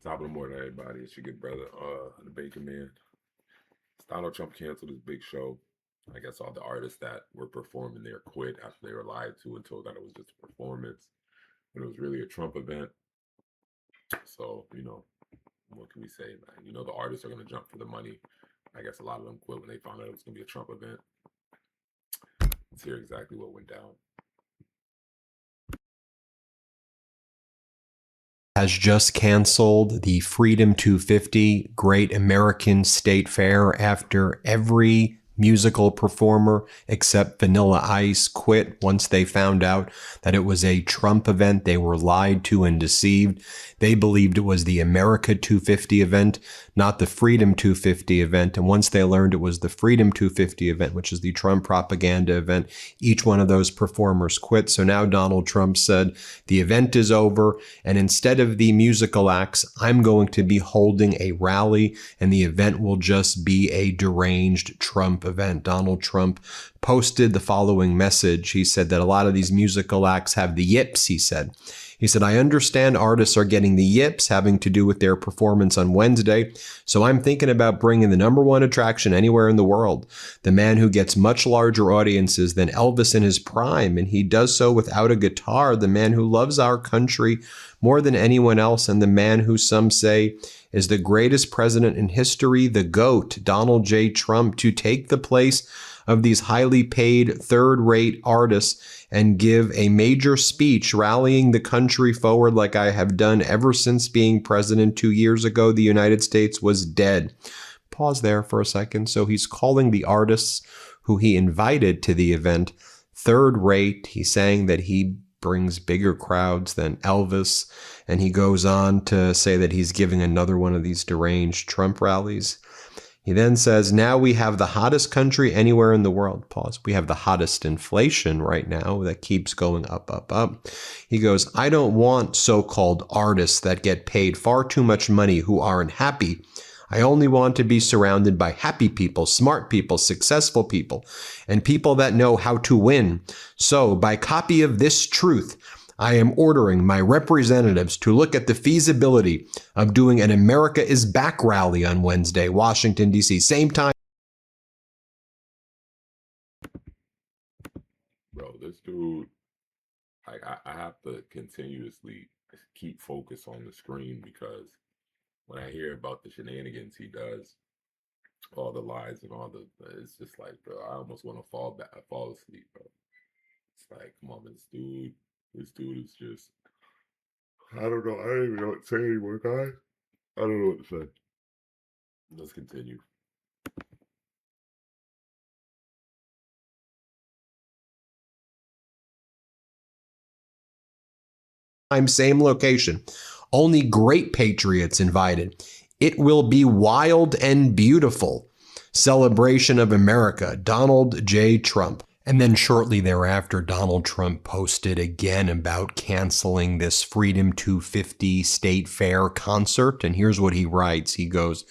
Top of the morning, everybody. It's your good brother, the Bacon Man. Donald Trump canceled his big show. I guess all the artists that were performing there quit after they were lied to and told that it was just a performance, when it was really a Trump event. So, what can we say, man? The artists are going to jump for the money. I guess a lot of them quit when they found out it was going to be a Trump event. Let's hear exactly what went down. Has just canceled the Freedom 250 Great American State Fair after every musical performer except Vanilla Ice quit once they found out that it was a Trump event. They were lied to and deceived. They believed it was the America 250 event, not the Freedom 250 event. And once they learned it was the Freedom 250 event, which is the Trump propaganda event, each one of those performers quit. So now Donald Trump said the event is over, and instead of the musical acts, I'm going to be holding a rally, and the event will just be a deranged Trump event. Donald Trump posted the following message. He said that a lot of these musical acts have the yips, he said. He said, I understand artists are getting the yips having to do with their performance on Wednesday, so I'm thinking about bringing the number one attraction anywhere in the world, the man who gets much larger audiences than Elvis in his prime, and he does so without a guitar, the man who loves our country more than anyone else, and the man who some say is the greatest president in history, the GOAT, Donald J. Trump, to take the place of these highly paid third-rate artists and give a major speech rallying the country forward like I have done ever since being president 2 years ago. The United States was dead. Pause there for a second. So he's calling the artists who he invited to the event third-rate. He's saying that he brings bigger crowds than Elvis, and he goes on to say that he's giving another one of these deranged Trump rallies. He then says, now we have the hottest country anywhere in the world. Pause. We have the hottest inflation right now that keeps going up, up, up. He goes, I don't want so-called artists that get paid far too much money who aren't happy. I only want to be surrounded by happy people, smart people, successful people, and people that know how to win. So, by copy of this truth, I am ordering my representatives to look at the feasibility of doing an America is Back rally on Wednesday, Washington, D.C. Same time. Bro, this dude, I have to continuously keep focus on the screen because when I hear about the shenanigans he does, all the lies and all it's just like, bro, I almost want to fall asleep, bro. It's like, come on, this dude is just, I don't know, I don't even know what to say anymore, guys. I don't know what to say. Let's continue. Same location. Only great patriots invited. It will be wild and beautiful. Celebration of America. Donald J. Trump. And then shortly thereafter, Donald Trump posted again about canceling this Freedom 250 State Fair concert. And here's what he writes. He goes,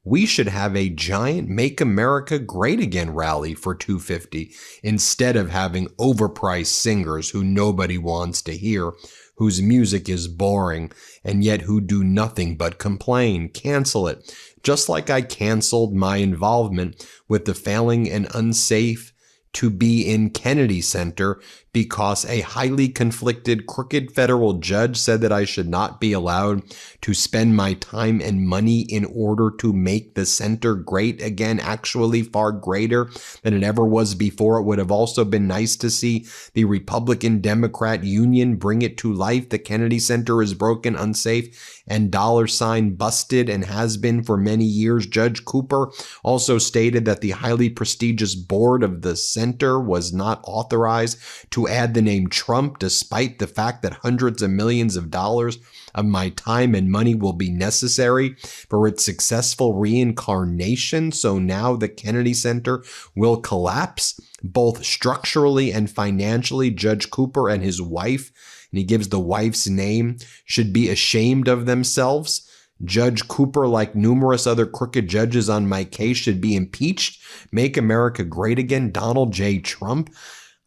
we should have a giant Make America Great Again rally for 250 instead of having overpriced singers who nobody wants to hear, whose music is boring, and yet who do nothing but complain. Cancel it. Just like I canceled my involvement with the failing and unsafe to be in Kennedy Center because a highly conflicted, crooked federal judge said that I should not be allowed to spend my time and money in order to make the center great again, actually far greater than it ever was before. It would have also been nice to see the Republican-Democrat union bring it to life. The Kennedy Center is broken, unsafe, and $ busted and has been for many years. Judge Cooper also stated that the highly prestigious board of the center was not authorized to add the name Trump, despite the fact that hundreds of millions of dollars of my time and money will be necessary for its successful reincarnation. So now the Kennedy Center will collapse, both structurally and financially. Judge Cooper and his wife, and he gives the wife's name, should be ashamed of themselves. Judge Cooper, like numerous other crooked judges on my case, should be impeached. Make America Great Again. Donald J. Trump.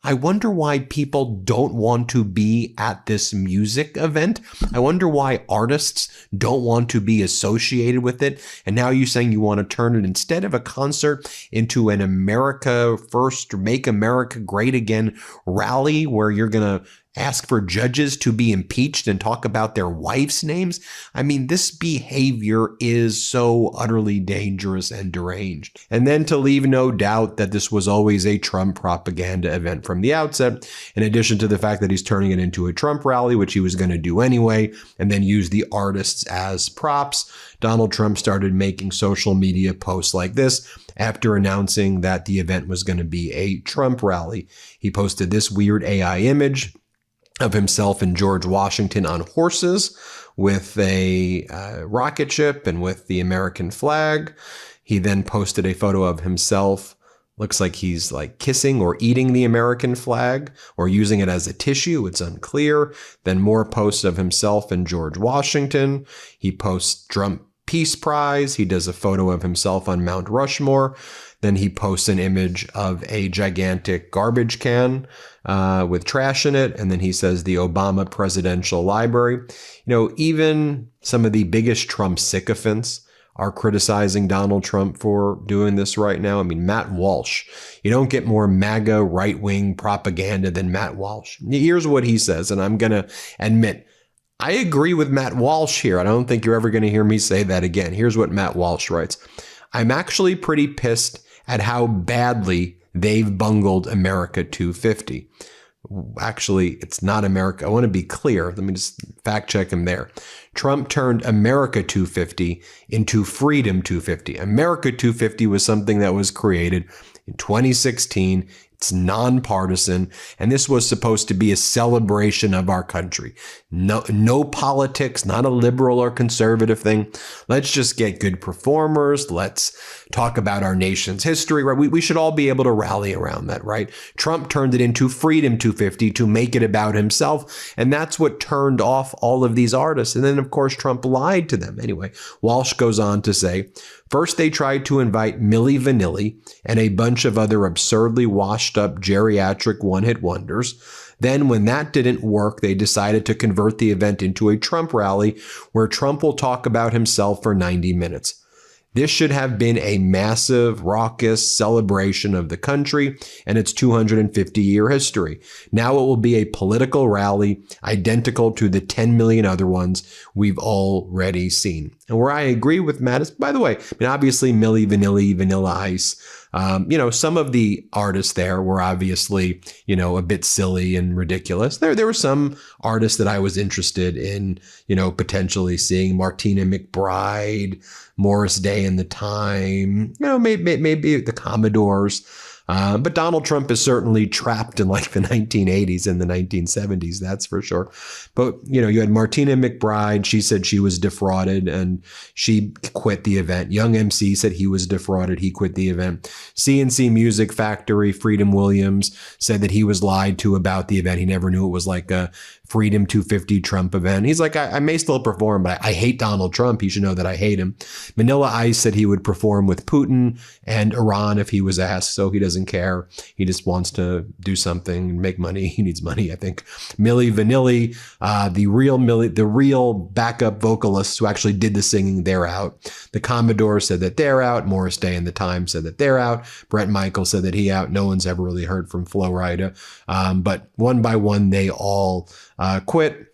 I wonder why people don't want to be at this music event. I wonder why artists don't want to be associated with it. And now you're saying you want to turn it, instead of a concert, into an America First or Make America Great Again rally where you're going to ask for judges to be impeached and talk about their wives' names. I mean, this behavior is so utterly dangerous and deranged. And then to leave no doubt that this was always a Trump propaganda event from the outset, in addition to the fact that he's turning it into a Trump rally, which he was going to do anyway, and then use the artists as props. Donald Trump started making social media posts like this after announcing that the event was going to be a Trump rally. He posted this weird AI image of himself and George Washington on horses with a rocket ship and with the American flag. He then posted a photo of himself. Looks like he's like kissing or eating the American flag or using it as a tissue. It's unclear. Then more posts of himself and George Washington. He posts Trump Peace Prize. He does a photo of himself on Mount Rushmore. Then he posts an image of a gigantic garbage can with trash in it. And then he says the Obama Presidential Library. Even some of the biggest Trump sycophants are criticizing Donald Trump for doing this right now. I mean, Matt Walsh. You don't get more MAGA right-wing propaganda than Matt Walsh. Here's what he says, and I'm going to admit, I agree with Matt Walsh here. I don't think you're ever going to hear me say that again. Here's what Matt Walsh writes. I'm actually pretty pissed at how badly they've bungled America 250. Actually, it's not America. I want to be clear. Let me just fact check him there. Trump turned America 250 into Freedom 250. America 250 was something that was created in 2016. It's nonpartisan, and this was supposed to be a celebration of our country. No politics, not a liberal or conservative thing. Let's just get good performers. Let's talk about our nation's history, right? We should all be able to rally around that, right? Trump turned it into Freedom 250 to make it about himself, and that's what turned off all of these artists. And then, of course, Trump lied to them. Anyway, Walsh goes on to say, first, they tried to invite Milli Vanilli and a bunch of other absurdly washed up geriatric one-hit wonders. Then when that didn't work, they decided to convert the event into a Trump rally where Trump will talk about himself for 90 minutes. This should have been a massive, raucous celebration of the country and its 250-year history. Now it will be a political rally identical to the 10 million other ones we've already seen. And where I agree with Matt is, by the way, obviously Milli Vanilli, Vanilla Ice, some of the artists there were obviously, a bit silly and ridiculous. There were some artists that I was interested in, potentially seeing. Martina McBride, Morris Day and the Time, maybe the Commodores. But Donald Trump is certainly trapped in like the 1980s and the 1970s, that's for sure. But, you had Martina McBride. She said she was defrauded and she quit the event. Young MC said he was defrauded. He quit the event. CNC Music Factory, Freedom Williams, said that he was lied to about the event. He never knew it was like a Freedom 250 Trump event. He's like, I may still perform, but I hate Donald Trump. He should know that I hate him. Vanilla Ice said he would perform with Putin and Iran if he was asked, so he doesn't care. He just wants to do something and make money. He needs money, I think. Milli Vanilli, the real backup vocalists who actually did the singing, they're out. The Commodores said that they're out. Morris Day and the Time said that they're out. Brett Michaels said that he out. No one's ever really heard from Flo Rida. But one by one, they all quit.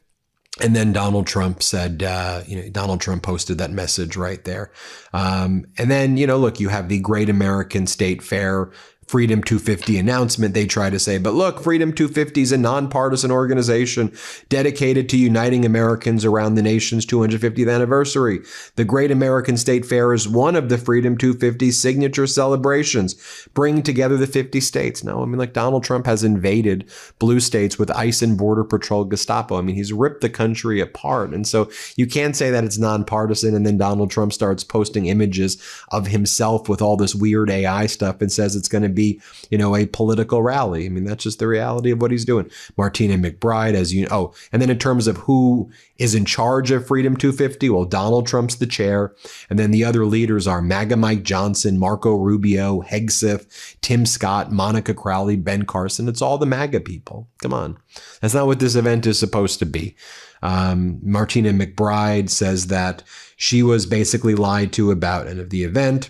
And then Donald Trump said, Donald Trump posted that message right there. And then, look, you have the Great American State Fair Freedom 250 announcement, they try to say, but look, Freedom 250 is a nonpartisan organization dedicated to uniting Americans around the nation's 250th anniversary. The Great American State Fair is one of the Freedom 250 signature celebrations, bringing together the 50 states. Now, like Donald Trump has invaded blue states with ICE and Border Patrol, Gestapo. He's ripped the country apart. And so you can't say that it's nonpartisan. And then Donald Trump starts posting images of himself with all this weird AI stuff and says it's going to be, a political rally. I mean, that's just the reality of what he's doing. Martina McBride, as you know. And then in terms of who is in charge of Freedom 250, well, Donald Trump's the chair. And then the other leaders are MAGA Mike Johnson, Marco Rubio, Hegseth, Tim Scott, Monica Crowley, Ben Carson. It's all the MAGA people. Come on. That's not what this event is supposed to be. Martina McBride says that she was basically lied to about the event.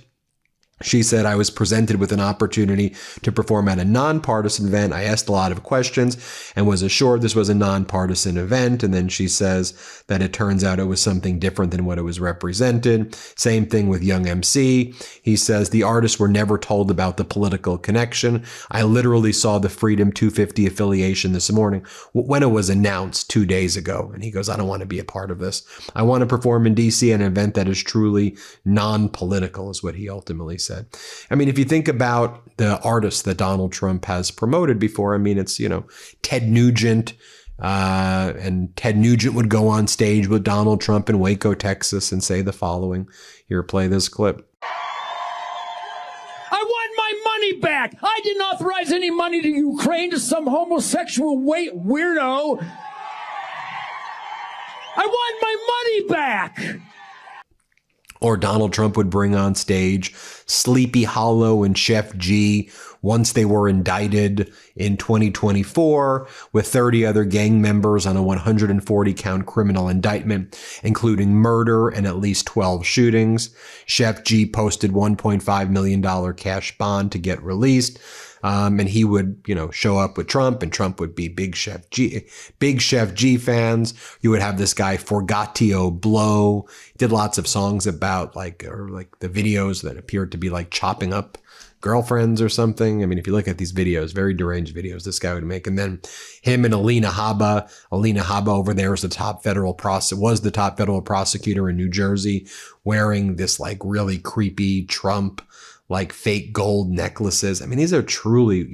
She said, I was presented with an opportunity to perform at a nonpartisan event. I asked a lot of questions and was assured this was a nonpartisan event. And then she says that it turns out it was something different than what it was represented. Same thing with Young MC. He says the artists were never told about the political connection. I literally saw the Freedom 250 affiliation this morning when it was announced 2 days ago. And he goes, I don't want to be a part of this. I want to perform in DC an event that is truly non-political, is what he ultimately said. I mean, if you think about the artists that Donald Trump has promoted before, I mean, it's, Ted Nugent, and Ted Nugent would go on stage with Donald Trump in Waco, Texas, and say the following. Here, play this clip. I want my money back. I didn't authorize any money to Ukraine to some homosexual weirdo. I want my money back. Or Donald Trump would bring on stage Sleepy Hollow and Chef G once they were indicted in 2024 with 30 other gang members on a 140-count criminal indictment, including murder and at least 12 shootings. Chef G posted $1.5 million cash bond to get released. And he would, show up with Trump, and Trump would be big Chef G fans. You would have this guy Forgatio Blow. He did lots of songs about the videos that appeared to be like chopping up girlfriends or something. I mean, if you look at these videos, very deranged videos this guy would make. And then him and Alina Habba over there was the top federal prosecutor in New Jersey, wearing this really creepy Trump fake gold necklaces. I mean, these are truly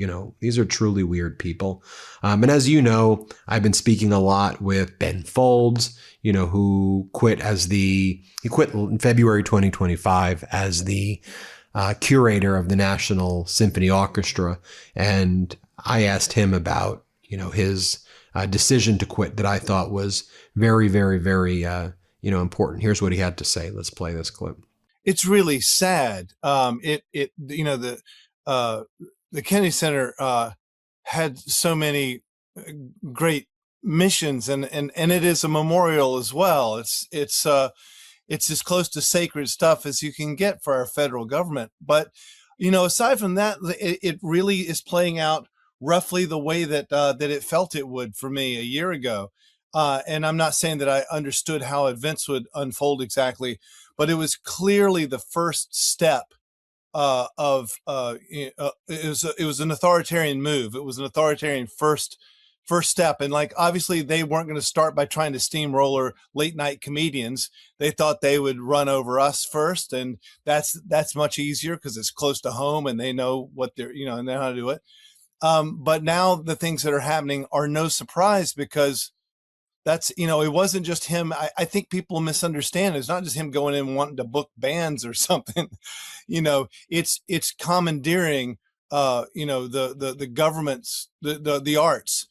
weird people. And as you know, I've been speaking a lot with Ben Folds, who quit in February 2025 as the curator of the National Symphony Orchestra. And I asked him about, his decision to quit that I thought was very, very, very, important. Here's what he had to say. Let's play this clip. It's really sad. The Kennedy Center had so many great missions, and it is a memorial as well. It's as close to sacred stuff as you can get for our federal government. But aside from that, it really is playing out roughly the way that it felt it would for me a year ago. And I'm not saying that I understood how events would unfold exactly, but it was clearly the first step it was an authoritarian move. It was an authoritarian first step. And obviously they weren't going to start by trying to steamroller late night comedians. They thought they would run over us first. And that's much easier because it's close to home and they know what they're, and they know how to do it. But now the things that are happening are no surprise because that's, it wasn't just him. I think people misunderstand. It's not just him going in wanting to book bands or something. It's commandeering, the government's, the arts.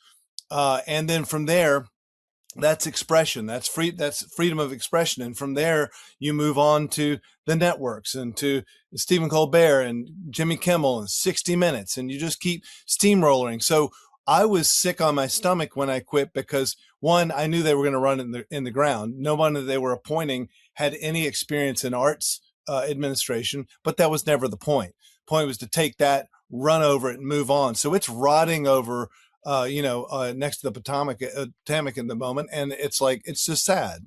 And then from there, that's expression. That's freedom of expression. And from there, you move on to the networks and to Stephen Colbert and Jimmy Kimmel and 60 Minutes. And you just keep steamrolling. So I was sick on my stomach when I quit because one, I knew they were going to run in the ground. No one that they were appointing had any experience in arts administration, but that was never the point. The point was to take that, run over it, and move on. So it's rotting over, next to the Potomac in the moment, and it's just sad,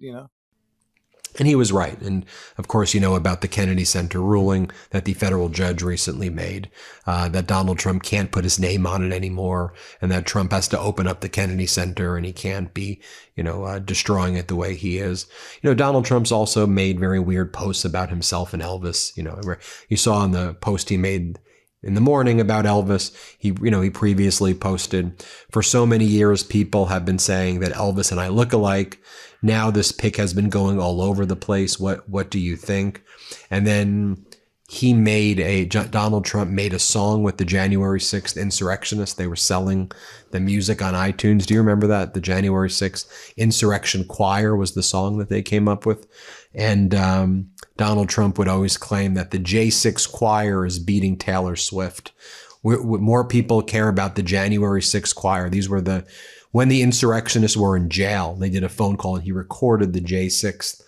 And he was right. And of course, about the Kennedy Center ruling that the federal judge recently made, that Donald Trump can't put his name on it anymore, and that Trump has to open up the Kennedy Center and he can't be, destroying it the way he is. Donald Trump's also made very weird posts about himself and Elvis, where you saw in the post he made in the morning about Elvis, he previously posted, for so many years, people have been saying that Elvis and I look alike. Now this pic has been going all over the place. What do you think? And then, Donald Trump made a song with the January 6th insurrectionists. They were selling the music on iTunes. Do you remember that? The January 6th Insurrection Choir was the song that they came up with. And Donald Trump would always claim that the J6 Choir is beating Taylor Swift. More people care about the January 6th Choir. These were when the insurrectionists were in jail, they did a phone call and he recorded the J6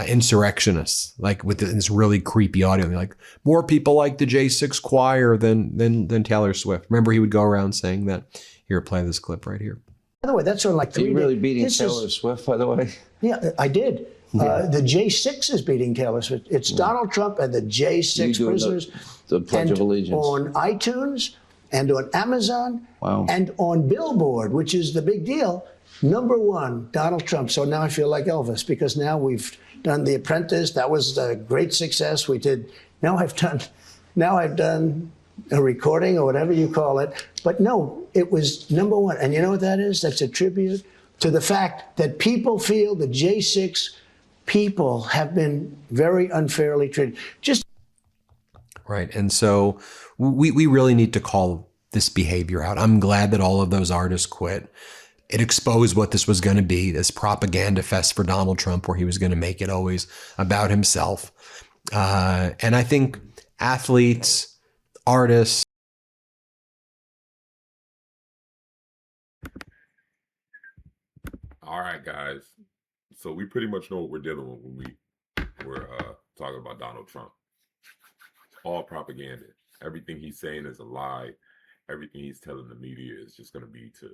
insurrectionists, like with this really creepy audio. They're like, more people like the J6 Choir than Taylor Swift. Remember, he would go around saying that. Here, play this clip right here. By the way, that's sort of like Are you really beating Taylor Swift, by the way? Yeah, I did. The J6 is beating Taylor Swift. It's Donald Trump and the J6 prisoners. The Pledge of Allegiance. On iTunes and on Amazon Wow. and on Billboard, which is the big deal. #1, Donald Trump. So now I feel like Elvis because now we've done The Apprentice. That was a great success. We did. Now I've done a recording or whatever you call it. But no, it was #1. And you know what that is? That's a tribute to the fact that people feel the J6 people have been very unfairly treated. Just Right. And so we really need to call this behavior out. I'm glad that all of those artists quit. It exposed what this was going to be, this propaganda fest for Donald Trump, where he was going to make it always about himself. And I think athletes, artists, All right, guys. So we pretty much know what we're dealing with when we're talking about Donald Trump. It's all propaganda. Everything he's saying is a lie. Everything he's telling the media is just going to be to,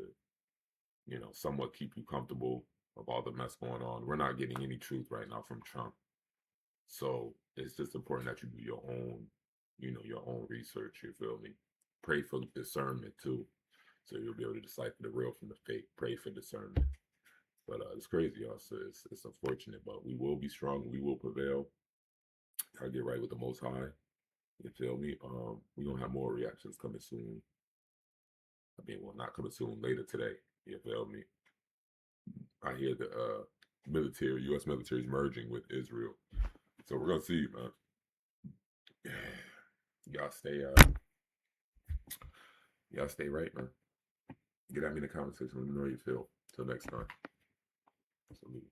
somewhat keep you comfortable of all the mess going on. We're not getting any truth right now from Trump. So it's just important that you do your own, your own research, you feel me? Pray for discernment too. So you'll be able to decipher the real from the fake. Pray for discernment. But it's crazy, y'all. So it's unfortunate, but we will be strong. We will prevail. I'll get right with the Most High. You feel me? We're going to have more reactions coming soon. Not coming soon, later today. You feel me? I hear the U.S. military is merging with Israel. So we're going to see, man. Y'all stay right, man. Get at me in the comment section. Let me know how you feel. Till next time. Salute.